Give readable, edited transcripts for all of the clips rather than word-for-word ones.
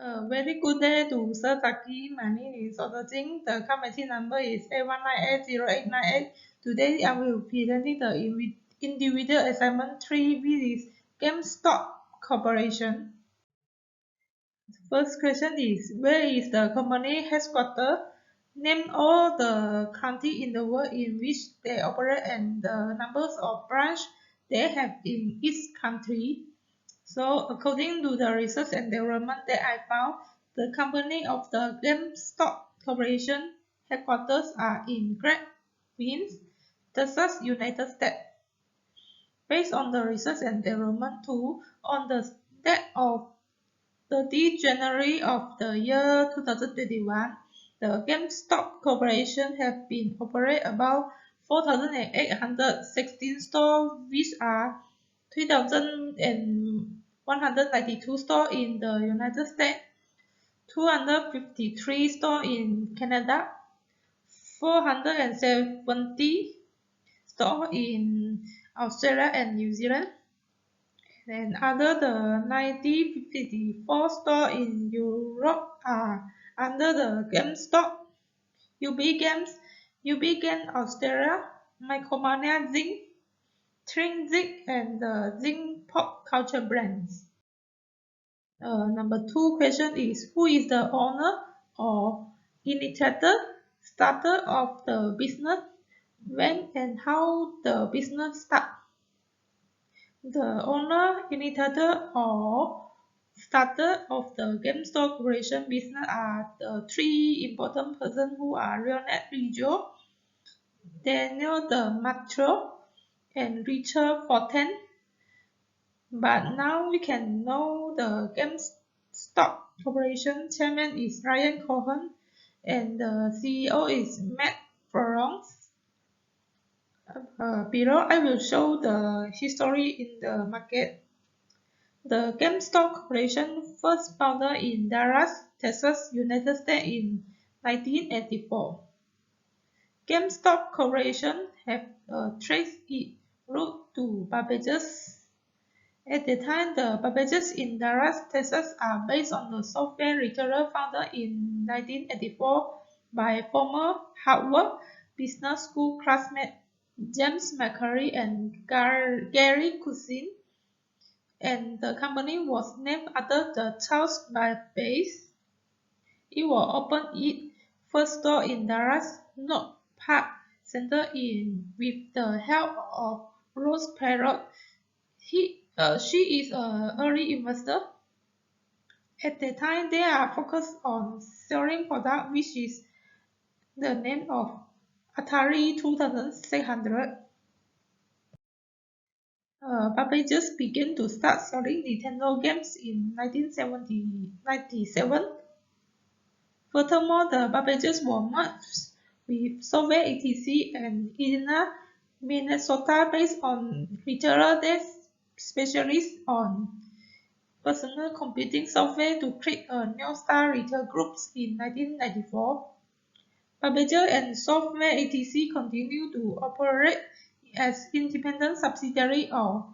Very good day to Sir Zaki. My name is Soh De Jin. The committee number is A1980898. Today I will presenting the individual assignment 3, which is GameStop Corporation. First question is, where is the company headquarters? Name all the countries in the world in which they operate and the numbers of branches they have in each country. So according to the research and development that I found, the company of the GameStop Corporation headquarters are in Great Plains, Texas, United States. Based on the research and development tool, on the date of 30 January of the year 2021, the GameStop Corporation have been operate about 4,816 stores, which are 3,192 stores in the United States, 253 stores in Canada, 470 stores in Australia and New Zealand, and other the 54 stores in Europe are under the GameStop, UB Games, UB Games Australia, Micromania Zing, Trinzik, and the Zing Pop Culture brands. Number 2 question is, who is the owner or initiator, starter of the business? When and how the business start? The owner, initiator, or starter of the GameStop Corporation business are the 3 important persons who are Leonard Riggio, Daniel the Matric, and Richard Forten. But now we can know the GameStop Corporation chairman is Ryan Cohen and the CEO is Matt Florence. Below I will show the history in the market. The GameStop Corporation first founded in Dallas, Texas, United States in 1984. GameStop Corporation have traced its root to Babbage's. At the time, the Babbage's in Dallas, Texas are based on the software retailer founded in 1984 by former Harvard Business School classmate James McCurry and Gary Cousin, and the company was named after the Charles Babbage. It will open its first store in Dallas North Park Center with the help of Rose Perot. She is an early investor. At the time, they are focused on selling product, which is the name of Atari 2600. Babbage began to start selling Nintendo games in 1997. Furthermore, the Babbages were merged with Soviet etc. and Indiana, Minnesota based on retailer that specialists on personal computing software to create a New Star Retail Groups in 1994. Babbage and Software etc. continue to operate as independent subsidiary of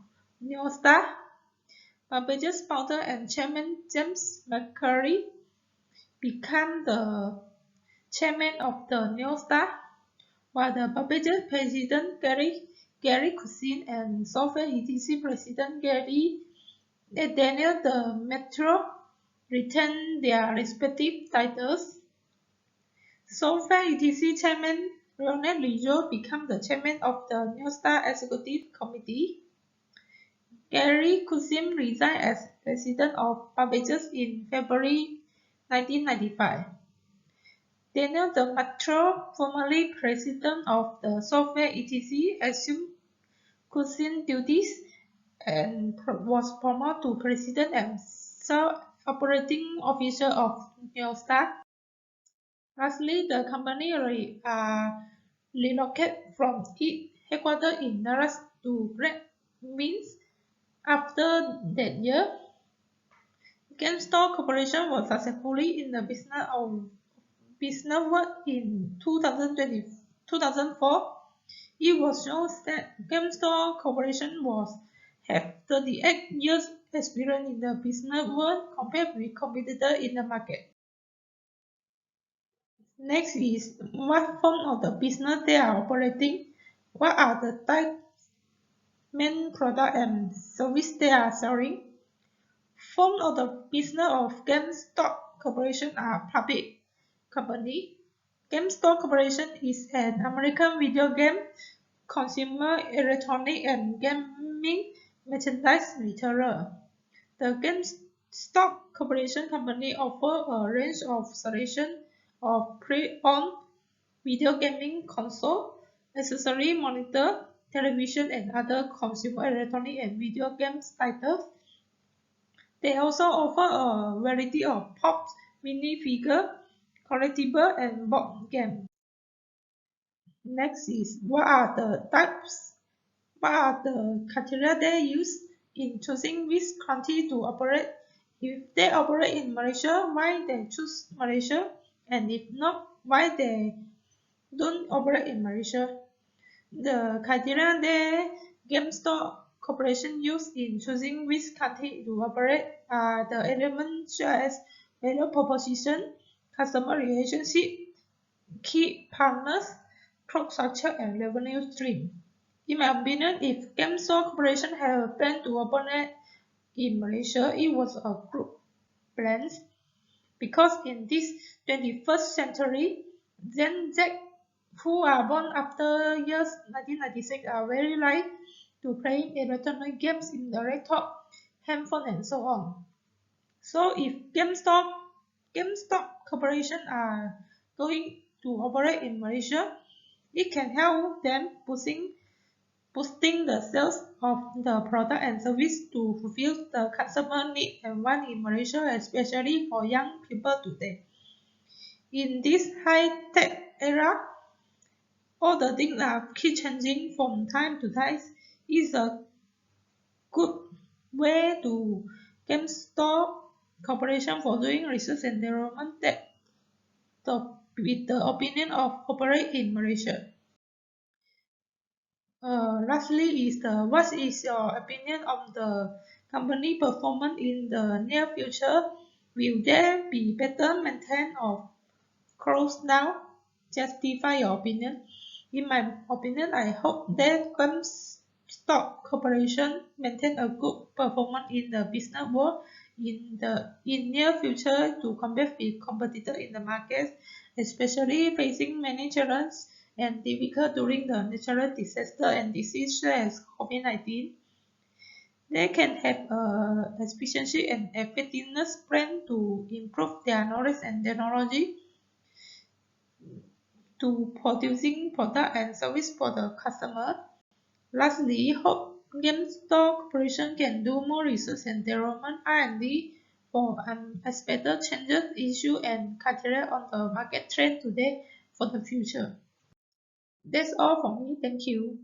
New Star. Babbage's founder and chairman James McCurry became the chairman of the New Star, while the Babbage president Gary Cousin and Software etc. president Daniel the Metro retained their respective titles. Software etc. chairman Leonard Riggio became the chairman of the New Star Executive Committee. Gary Cousin resigned as president of Babbage's in February 1995. Daniel the Metro, formerly president of the Software etc., assumed Cousin's duties and was promoted to president and operating officer of New Star. Lastly, the company relocated from its headquarters in Dallas to Great Plains after that year. GameStop Corporation was successfully in the business world in 2004. It was shown that GameStop Corporation have 38 years experience in the business world compared with competitors in the market. Next is what form of the business they are operating, what are the types, main product and service they are selling. Form of the business of GameStop Corporation are public company. GameStop Corporation is an American video game, consumer electronic and gaming merchandise retailer. The GameStop Corporation company offers a range of solutions of pre-owned video gaming console, accessory monitor, television, and other consumer electronic and video games titles. They also offer a variety of pops, minifigure, collectible, and board games. Next is what are the types, what are the criteria they use in choosing which country to operate. If they operate in Malaysia, why they choose Malaysia, and if not, why they don't operate in Malaysia. The criteria that GameStop Corporation use in choosing which country to operate are the elements such as value proposition, customer relationship, key partners, product structure, and revenue stream. In my opinion, if GameStop Corporation had a plan to operate in Malaysia, it was a good plan because in this 21st century, Gen Z who are born after years 1996 are very like to playing electronic games in the laptop, handphone, and so on. So if GameStop Corporation are going to operate in Malaysia, it can help them boosting the sales of the product and service to fulfill the customer need and want in Malaysia, especially for young people today. In this high-tech era, all the things are keep changing from time to time. Is a good way to GameStop Corporation for doing research and development that with the opinion of operate in Malaysia. Lastly is what is your opinion on the company performance in the near future? Will they be better maintained or closed down? Justify your opinion. In my opinion, I hope that GameStop Corporation maintain a good performance in the business world in near future to compete with competitors in the market, especially facing many challenges and difficult during the natural disaster and disease such as COVID-19. They can have a efficiency and effectiveness plan to improve their knowledge and technology to producing product and service for the customer. Lastly, hope GameStop Corporation can do more research and development R&D for unexpected changes, issues, and criteria on the market trend today for the future. That's all from me. Thank you.